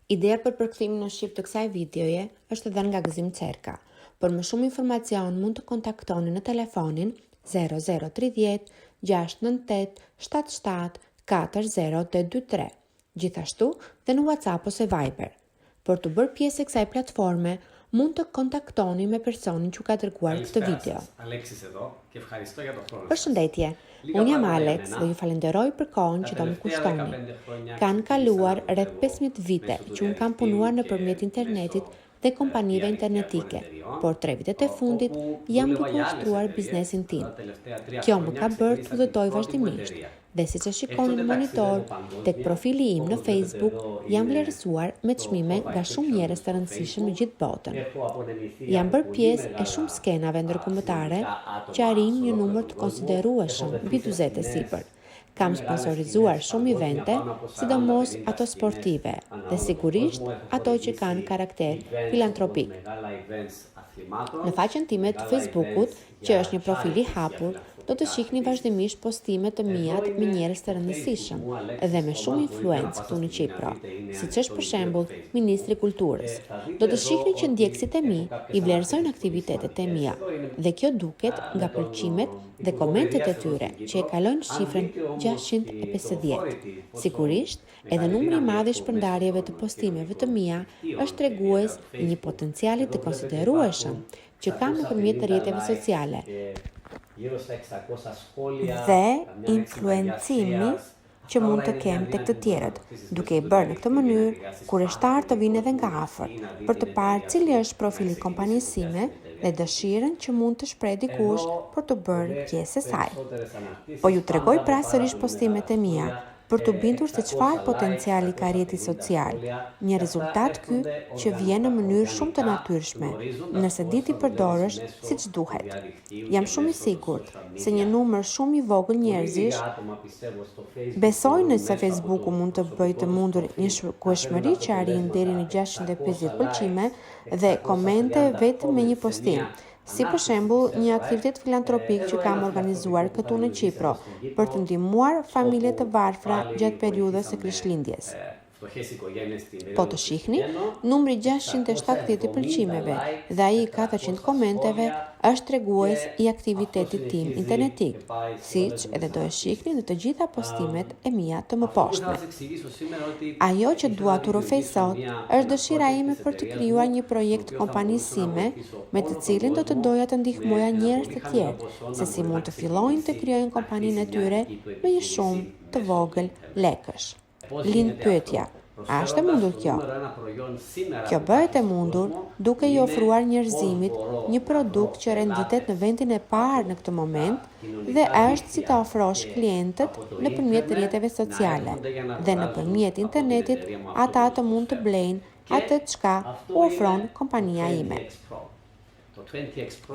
Ideja për përkthimin në shqip të kësaj videoje është dhënë nga Gëzim Cerka. Për më shumë informacion mund të kontaktoni në telefonin 0030 698 77 40823, gjithashtu dhe në WhatsApp ose Viber. Për të bërë pjesë e kësaj platforme, mund të kontaktoni me personin që ka dërguar këtë video. Përshëndetje, unë jam Alex dhe ju falenderoj për kohën që do më kushtoni. Kanë kaluar rreth 15 vite që unë kam punuar nëpërmjet internetit dhe kompanive internetike, por 3 vitet e fundit jam duke ushtruar biznesin tim. Kjo më ka bërë të udhëtoj vazhdimisht, dhe siç e shikoni në monitor, tek profili im në Facebook jam vlerësuar me çmime nga shumë njerëz të rëndësishëm në gjithë botën. Jam bërë pjesë e shumë skenave ndërkombëtare që arrin një numër të konsiderueshëm mbi 40 e sipër. Kam sponsorizuar shumë evente, sidomos ato sportive, dhe sigurisht ato që kanë karakter filantropik. Në faqen time të Facebookut, që është një profil i hapur, do të shihni vazhdimisht postime të mia me njerëz të rëndësishëm dhe me shumë influencë këtu në Qipro, siç është për shembull Ministri i Kulturës. Do të shihni që ndjekësit e mi i vlerësojnë aktivitetet e mia, dhe kjo duket nga pëlqimet dhe komentet e tyre që e kalojnë shifrën 650. Sigurisht, edhe numri i madh i shpërndarjeve të postimeve të mia është tregues i një potenciali të konsiderueshëm që kam nëpërmjet të rrjeteve sociale dhe influencimi që mund të kem tek të tjerët, duke i bërë në këtë mënyrë kureshtar të vinë edhe nga afër, për të parë cili është profili i kompanisë sime dhe dëshirën që mund të shpreh dikush për të bërë pjesë e saj. Po ju tregoj pra sërish postimet e mia, për të bindur se çfarë potenciali ka rrjeti social, një rezultat ky që vjen në mënyrë shumë të natyrshme, nëse di ti përdorësh siç duhet. Jam shumë i sigurt se një numër shumë i vogël njerëzish besojnë se Facebooku mund të bëjë të mundur një shkueshmëri që arrin deri në 650 pëlqime dhe komente vetëm me një postim. Si për shembull një aktivitet filantropik që kam organizuar këtu në Qipro për të ndihmuar familje të varfra gjatë periudhës së Krishtlindjes. Po të shihni, numri 670 i pëlqimeve dhe ai 400 komenteve është tregues i aktivitetit tim internetik, siç edhe do e shihni në të gjitha postimet e mia të mëposhtme. Ajo që dua t'u rrofej sot është dëshira ime për të krijuar një projekt kompanisë sime me të cilin do të doja të ndihmoja njerëz të tjerë se si mund të fillojnë të krijojnë kompaninë e tyre me një shumë të vogël lekësh. Lind pyetja: a është e mundur kjo? Kjo bëhet e mundur duke i ofruar njerëzimit një produkt që renditet në vendin e parë në këtë moment dhe është si ta ofrosh klientët nëpërmjet rrjeteve sociale dhe nëpërmjet internetit ata të mund të blejnë atë çka u ofron kompania ime.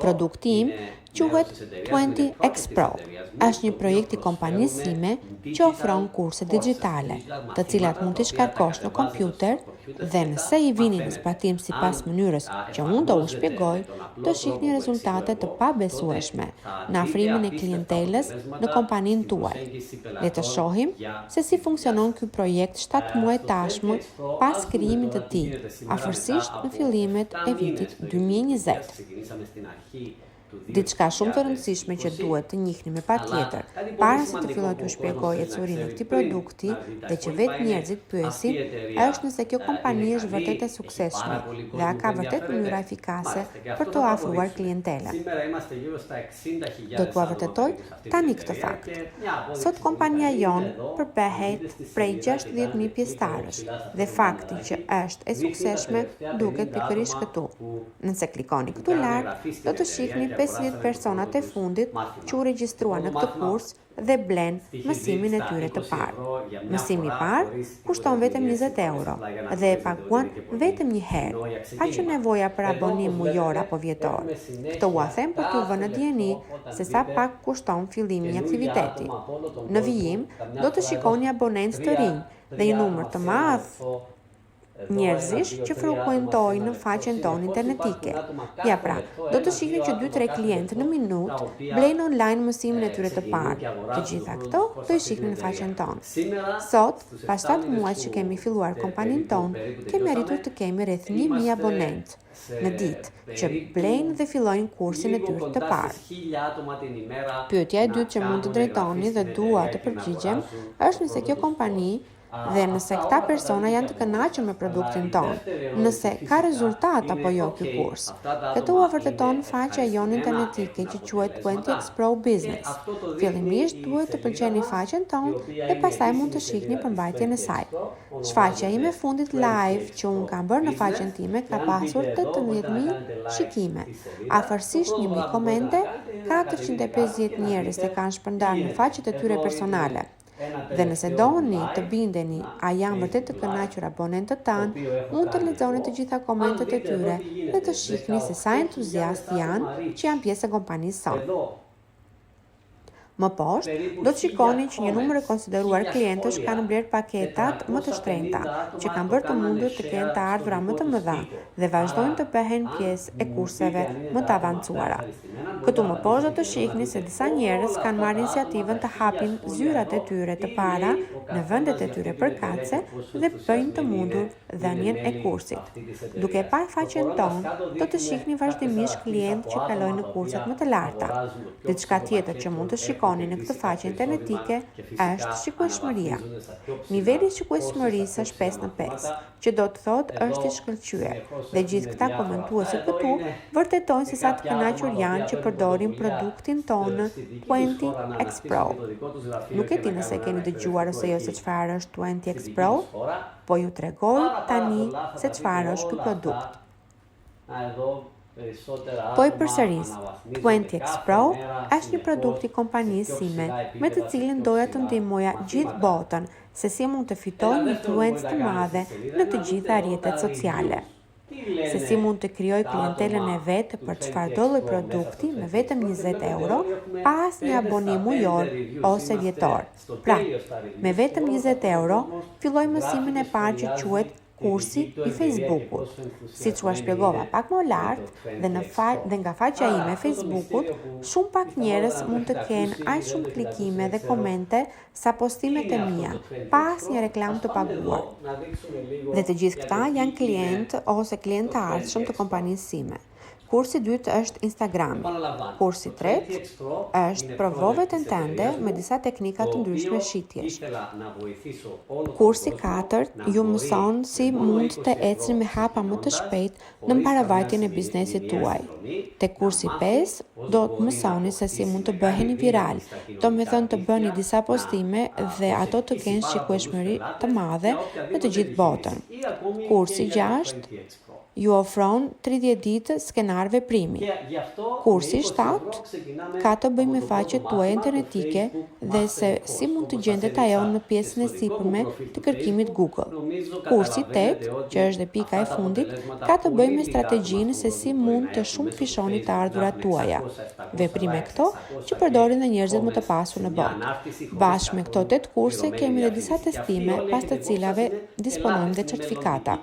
Produkti im quhet 20X Pro. Është një projekt i kompanisë sime që ofron kurse digjitale, të cilat mund t'i shkarkosh në kompjuter dhe nëse i vini në zbatim sipas mënyrës që unë do u shpjegoj, do shihni rezultate të pabesueshme në afrimin e klientelës në kompaninë tuaj. Le të shohim se si funksionon ky projekt 7 muaj tashmë pas krijimit të tij, afërsisht në fillimet e vitit 2020. Diçka shumë të rëndësishme që duhet të njihni me patjetër, para se të filloj t'ju shpjegoj ecurinë e këtij produkti dhe që vetë njerëzit pyesin, është nëse kjo kompani është vërtet e suksesshme dhe a ka vërtet mënyra efikase për të ofruar klientelën. Do t'u vërtetoj tani këtë fakt. Sot kompania jonë përbehet prej 60.000 pjesëtarësh dhe fakti që është e suksesshme duket pikërisht këtu. Nëse klikoni këtu lart, do të shihni 50 personat e fundit që u regjistruan në këtë kurs dhe blen mësimin e tyre të parë. Mësimi i parë kushton vetëm 20 euro dhe e paguan vetëm një herë, pa që nevoja për abonim mujor apo vjetor. Këtë u them për t'ju vënë në dijeni se sa pak kushton fillimi i aktiviteti. Në vijim do të shikoni abonencë të rinj dhe një numër të madh njerëzish që frekuentojnë në faqen tonë internetike. Ja pra, do të shihni që 2-3 klientë në minutë blejnë online mësimin e tyre të parë. Të gjitha këto do i shihni në faqen tonë. Sot, pas 7 muaj që kemi filluar kompaninë tonë, kemi arritur të kemi rreth 1000 abonentë në ditë që blejnë dhe fillojnë kursin e tyre të parë. Pyetja e dytë që mund të drejtoni dhe dua të përgjigjem është nëse kjo kompani dhe nëse këta persona janë të kënaqur me produktin tonë, nëse ka rezultat apo jo ky kurs. Këtë u vërteton faqja jonë internetike që quhet 20x Pro Business. Fillimisht duhet të pëlqeni faqen tonë dhe pastaj mund të shihni përmbajtjen e saj. Shfaqja ime fundit live që unë kam bërë në faqen time ka pasur 18.000 shikime. Afërsisht 1.000 komente, 450 njerëz e kanë shpërndarë në faqet e tyre personale. Dhe nëse doni të bindeni a janë vërtet të kënaqur abonentët tanë, mund të lexoni të gjitha komentet e tyre dhe të shihni se sa entuziast janë që janë pjesë e kompanisë sonë. Më poshtë, do të shikoni që një numër e konsideruar klientësh kanë blerë paketat më të shtrenjta, që kanë bërë të mundur të kenë të ardhura më të mëdha dhe vazhdojnë të bëhen pjesë e kurseve më të avancuara. Këtu më poshtë do të shihni se disa njerëz kanë marrë iniciativën të hapin zyrat e tyre të para në vendet e tyre përkatëse dhe bëjnë të mundur dhënien e kursit. Duke parë faqen tonë, do të shihni vazhdimisht klientë që kalojnë në kurset më të larta. Diçka tjetër që mund të shikoni në këtë faqe internetike është shikueshmëria. Niveli i shikueshmërisë është 5/5, që do të thotë është i shkëlqyer, dhe gjithë këta komentuesit këtu vërtetojnë se sa të kënaqur janë që përdorin produktin tonë 20x Pro. Nuk e di nëse keni dëgjuar ose jo se çfarë është 20x Pro, po ju tregoj tani se çfarë është ky produkt. Po i përsëris, 20x Pro është një produkt i kompanisë sime, me të cilin doja të ndihmoja gjithë botën se si mund të fitojë një influencë të madhe në të gjitha rrjetet sociale. Se si mund të krijoj klientelën e vet për çfarëdo lloj produkti me vetëm 20 euro, pa asnjë abonim mujor ose vjetor. Pra, me vetëm 20 euro, filloj mësimin e parë që quhet kursi i Facebookut. Siç u shpjegova pak më lart, dhe nga faqja ime e Facebookut, shumë pak njerëz mund të kenë aq shumë klikime dhe komente sa postimet e mia, pa asnjë reklam të paguar. Dhe të gjithë këta janë klientë ose klientë të ardhshëm të kompanisë sime. Kursi i dytë është Instagrami. Kursi i tretë është Provove tentende me disa teknika të ndryshme shitjesh. Kursi i katërt ju mëson si mund të ecni me hapa më të shpejt në mbarvajtjen e biznesit tuaj. Te kursi i 5 do të mësoni se si mund të bëheni viral, domethënë të bëni disa postime dhe ato të kenë shikueshmëri të madhe në të gjithë botën. Kursi i 6 ju ofron 30 ditë skenar veprimi. Kursi 7 ka të bëjë me faqet tuaja internetike dhe se si mund të gjendet ajo në pjesën e sipërme të kërkimit Google. Kursi 8, që është dhe pika e fundit, ka të bëjë me strategjinë se si mund të shumë fishoni të ardhurat tuaja. Veprime këto që përdorin dhe njerëzit më të pasur në botë. Bashkë me këto 8 kurse kemi dhe disa testime pas të cilave disponojmë dhe certifikata.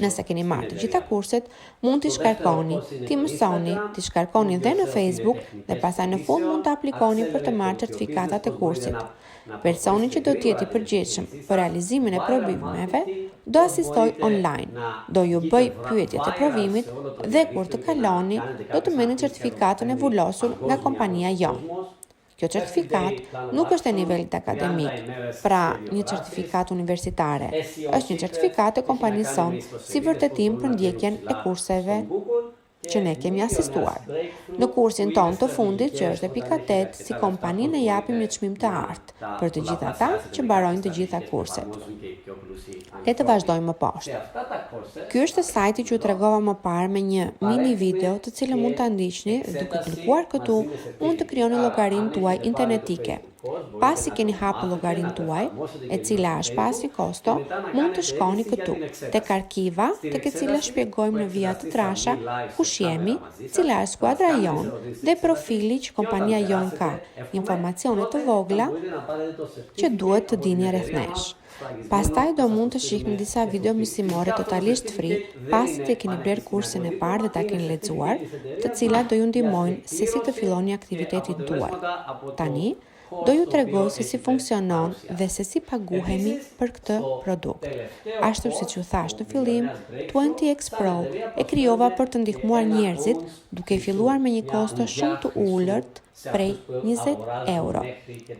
Nëse keni marrë të gjitha kurset, mund t'i shkarkoni, t'i mësoni, t'i shkarkoni dhe në Facebook dhe pastaj në fund mund të aplikoni për të marrë certifikatat e kursit. Personi që do t'jeti përgjegjshëm për realizimin e provimeve do asistoj online, do ju bëj pyetjet e provimit dhe kur të kaloni do të merrni certifikatën e vullosur nga kompania jonë. Kjo certifikat nuk është e nivelit akademik, pra një certifikat universitare, është një certifikat e kompanisë sonë si vërtetim për ndjekjen e kurseve që ne kemi asistuar. Në kursin ton të fundit, që është e pika 8, si kompani ne japim një çmim të artë për të gjithë ata që mbarojnë të gjitha kurset. Le të vazhdojmë më poshtë. Ky është sajti që u tregova më parë me një mini video të cilën mund ta ndiqni dhe duke klikuar këtu mund të krijoni llogarinë tuaj internetike. Pasi keni hapur llogarinë tuaj, e cila është pa asnjë kosto, mund të shkoni këtu, tek arkiva, tek e cila shpjegojmë në vija të trasha kush jemi, cila është skuadra jonë dhe profili që kompania jonë ka, informacione të vogla që duhet të dini rreth nesh. Pastaj do mund të shihni disa video mësimore totalisht free pasi të keni bler kursin e parë dhe ta keni lexuar, të cilat do ju ndihmojnë se si të filloni aktivitetin tuaj. Tani, do ju tregoj se si funksionon dhe se si paguhemi për këtë produkt. Ashtu si që thash në fillim, 20x Pro e krijova për të ndihmuar njerëzit duke filluar me një kosto shumë të ulët prej 20 euro.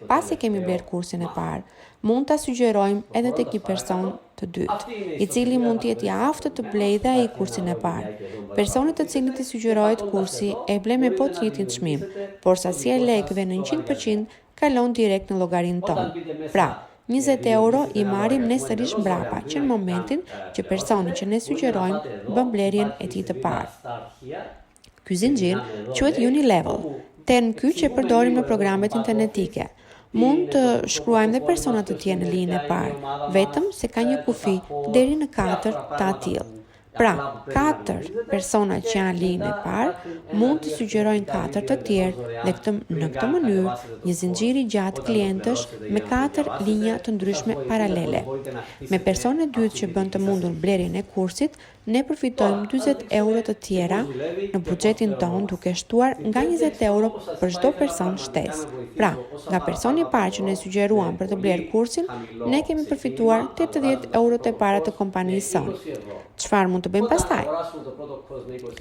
Pasi kemi bler kursin e parë, mund ta sugjerojmë edhe tek një person të dytë, i cili mund të jetë i aftë të blejë dhe ai kursin e parë. Personi të cilit i sugjerohet kursi e ble me po të njëjtin çmim, por sasia e lekëve në 100% kalon direkt në llogarinë tonë. Pra, 20 euro i marrim ne sërish mbrapa, që në momentin që personi që ne sugjerojmë bën blerjen e tij të parë. Ky zinxhir quhet Unilevel. Term ky që përdorim në programet internetike. Mund të shkruajmë dhe persona të tjerë në linjën e parë, vetëm se ka një kufi deri në 4 të atill. Pra, 4 persona që janë linjën e parë mund të sugjerojnë 4 të tjerë dhe në këtë mënyrë një zinxhir i gjatë klientësh me 4 linja të ndryshme paralele. Me personin e dytë që bën të mundur blerjen e kursit, ne përfitojmë 40 euro të tjera në buxhetin tonë duke shtuar nga 20 euro për çdo person shtesë. Pra, nga personi i parë që ne sugjeruam për të bler kursin, ne kemi përfituar 80 euro të para të kompanisë sonë. Çfarë mund të bëjmë pastaj?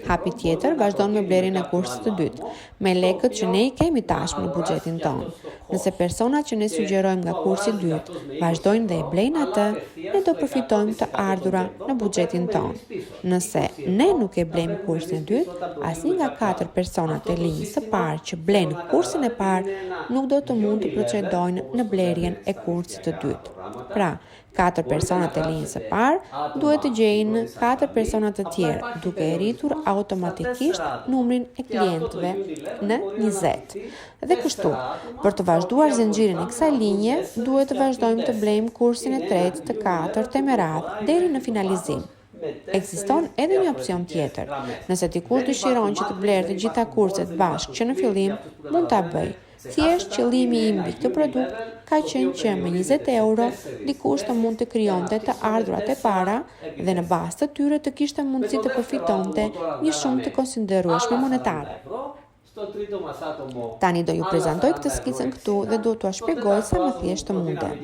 Hapi tjetër vazhdon me blerjen e kursit të dytë, me lekët që ne i kemi tashmë në buxhetin tonë. Nëse personat që ne sugjerojmë nga kursi i dytë vazhdojnë dhe e blejnë atë, ne do përfitojmë të ardhura në buxhetin tonë. Nëse ne nuk e blejmë kursin e dytë, asnjë nga 4 personat e linjës së parë që blejnë kursin e parë nuk do të mund të procedojnë në blerjen e kursit të dytë. Pra, 4 personat e linjës së parë duhet të gjejnë 4 personat të tjerë, duke e rritur automatikisht numrin e klientëve në 20. Dhe kështu, për të vazhduar zinxhirin e kësaj linje, duhet të vazhdojmë të blejmë kursin e tretë, të katërt e me radhë deri në finalizim. Ekziston edhe një opsion tjetër. Nëse dikush dëshiron që të blerë të gjitha kurset bashkë që në fillim, mund ta bëjë. Thjesht qëllimi im mbi këtë produkt ka qenë që me 20 euro dikush të mund të krijonte të ardhurat e para dhe në bazë të tyre të kishte mundësi të përfitonte një shumë të konsiderueshme monetare. Tani do ju prezantoj këtë skicën këtu dhe do t'ua shpjegoj sa më thjesht të mundem.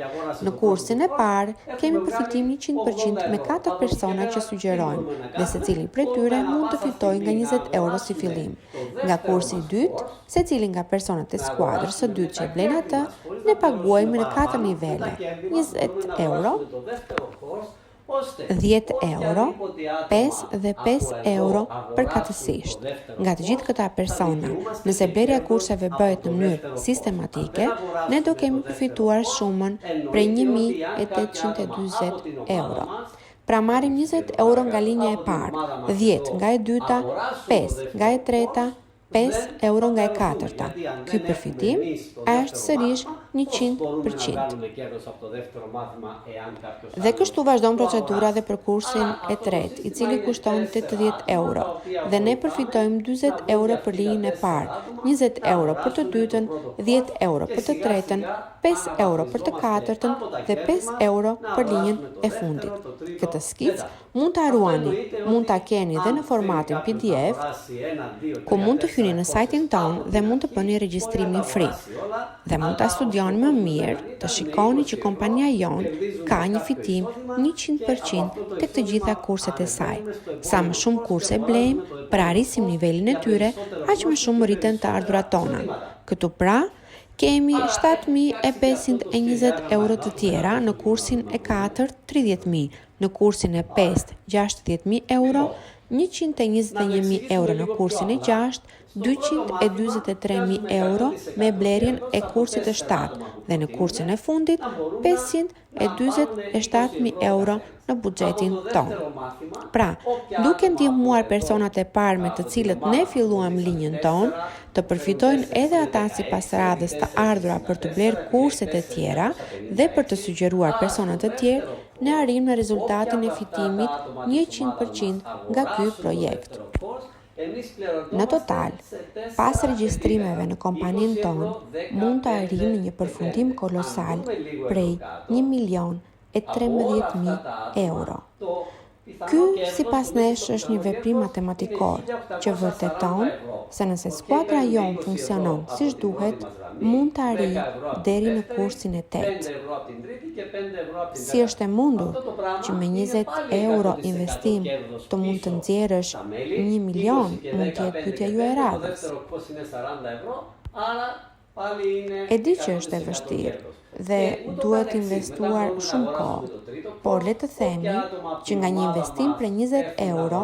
Në kursin e parë kemi përfitim 100% me 4 persona që sugjerojmë dhe secili prej tyre mund të fitojë nga 20 euro si fillim. Nga kursi i dytë, secili nga personat e skuadrës së dytë që blen atë, ne paguajmë në 4 nivele: 20 euro, 10 euro, 5 dhe 5 euro përkatësisht. Nga të gjithë këta persona, nëse blerja e kurseve bëhet në mënyrë sistematike, ne do kemi përfituar shumën prej 1840 euro. Pra marrim 20 euro nga linja e parë, 10 nga e dyta, 5 nga e treta, 5 euro nga e katërta. Ky përfitim është sërish 100%. Dhe kështu vazhdon procedura dhe për kursin e tretë, i cili kushton 80 euro, dhe ne përfitojmë 40 euro për linjën e parë, 20 euro për të dytën, 10 euro për të tretën, 5 euro për të katërtën dhe 5 euro për linjën e fundit. Këtë skicë mund ta ruani, mund ta keni dhe në formatin PDF, ku mund të hyni në sajtin tonë dhe mund të bëni regjistrimin free. Dhe mund ta studioni më mirë, të shikoni që kompania jonë ka një fitim 100% tek të gjitha kurset e saj. Sa më shumë kurse blejmë, për arrisim nivelin e tyre, aq më shumë rriten të ardhurat tona. Këtu pra, kemi 7.520 euro të tjera në kursin e 4, 30.000, në kursin e 5, 60.000 euro, 121.000 euro në kursin e 6, 243.000 euro me blerjen e kursit e 7 dhe në kursin e fundit 547.000 euro në buxhetin tonë. Pra, duke ndihmuar personat e parë me të cilët ne filluam linjën tonë, të përfitojnë edhe ata sipas radhës të ardhura për të blerë kurset e tjera dhe për të sugjeruar personat të tjerë, ne arrim në rezultatin e fitimit 100% nga ky projekt. Në total, pas regjistrimeve në kompaninë tonë, mund të arrijmë një përfundim kolosal prej e 13.000 euro. Ky, sipas nesh, është një veprim matematikor që vërteton se nëse skuadra jonë funksionon siç duhet, mund të arrijë deri në kursin e 8. Si është e mundur që me 20 euro investim të mund të nxjerrësh 1 milion, mund të jetë pyetja ju e radhës. E di që është e vështirë dhe duhet investuar shumë kohë, por le të themi që nga një investim për 20 euro,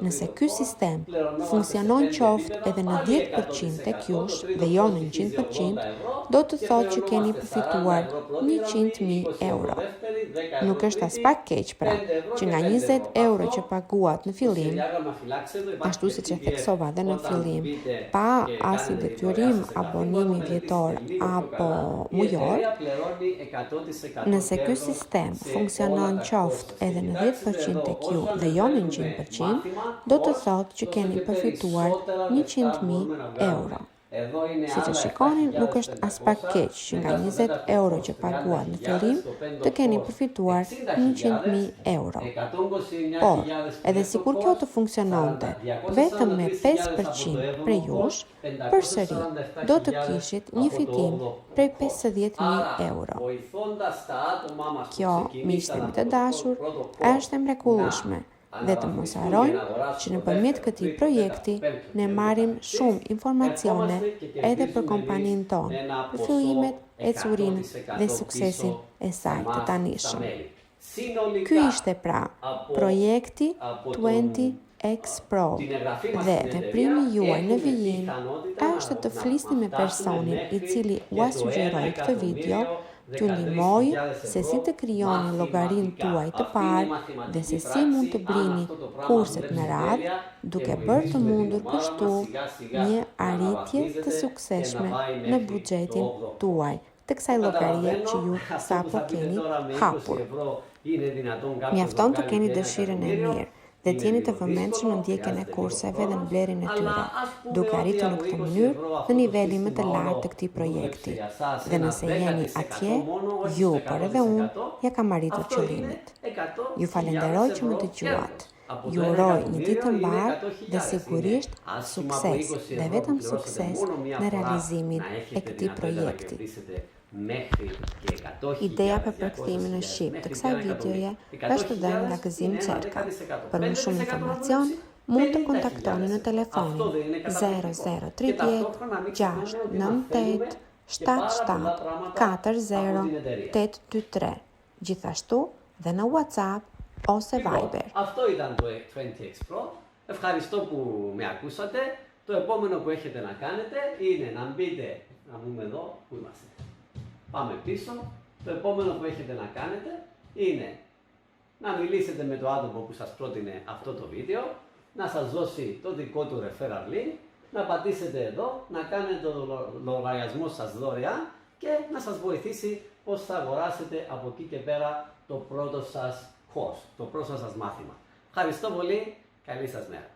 nëse ky sistem funksionon qoftë edhe në 10% tek jush dhe jo në 100%, do të thotë që keni përfituar 100.000 euro. Nuk është as pak keq pra, që nga 20 euro që paguat në fillim, ashtu siç e theksova dhe në fillim, pa asnjë detyrim abonimi vjetor apo mujor, nëse ky sistem funksionon qoftë edhe në 10% tek ju dhe jo në 100%, do të thotë që keni përfituar 100.000 euro. Si që shikoni, nuk është as pak keq që nga 20 euro që paguat në fillim, të keni përfituar 100.000 euro. Por, edhe sikur kjo të funksiononte vetëm me 5% prej jush, përsëri do të kishit një fitim prej 50.000 euro. Kjo, miqtë të dashur, është e mrekullueshme. Dhe të mos harrojmë që nëpërmjet këtij projekti ne marrim shumë informacione edhe për kompaninë tonë, për fillimet, ecurinë dhe suksesin e saj të tanishëm. Ky ishte pra projekti 20X Pro dhe veprimi juaj në vijim është të flisni me personin i cili ua sugjeroi këtë video, t'ju ndihmoj se si të krijoni llogarinë tuaj të parë dhe se si mund të blini kurset me radhë, duke bërë të mundur kështu një arritje të suksesshme në buxhetin tuaj të kësaj llogarie që ju sapo keni hapur. Mjafton të keni dëshirën e mirë dhe t'jeni të vëmendshëm në ndjekjen e kurseve dhe në blerjen e tyre, duke arritur në këtë mënyrë në nivelin më të lartë të këtij projekti. Dhe nëse jeni atje, ju, por edhe unë, ja kam arritur qëllimit. Ju falenderoj që më dëgjuat. Ju uroj një ditë të mbarë dhe sigurisht sukses dhe vetëm sukses në realizimin e këtij projekti. Ideja për përkthimin në shqip të kësaj videoje është dhënë nga Gëzim Cerka. Për më shumë informacion, mund të kontaktoni në telefonin 0030 698 77 40 823, gjithashtu dhe në WhatsApp ose Viber. Αυτό ήταν το 20X Pro. Ευχαριστώ που με ακούσατε. Το επόμενο που έχετε να κάνετε είναι να μπείτε, να δούμε εδώ, πού είμαστε. Πάμε πίσω. Το επόμενο που έχετε να κάνετε είναι να μιλήσετε με το άτομο που σας πρότεινε αυτό το βίντεο, να σας δώσει το δικό του referral link, να πατήσετε εδώ, να κάνετε το λογαριασμό σας δωρεάν και να σας βοηθήσει πώς θα αγοράσετε από εκεί και πέρα το πρώτο σας course, το πρώτο σας μάθημα. Ευχαριστώ πολύ, καλή σας μέρα.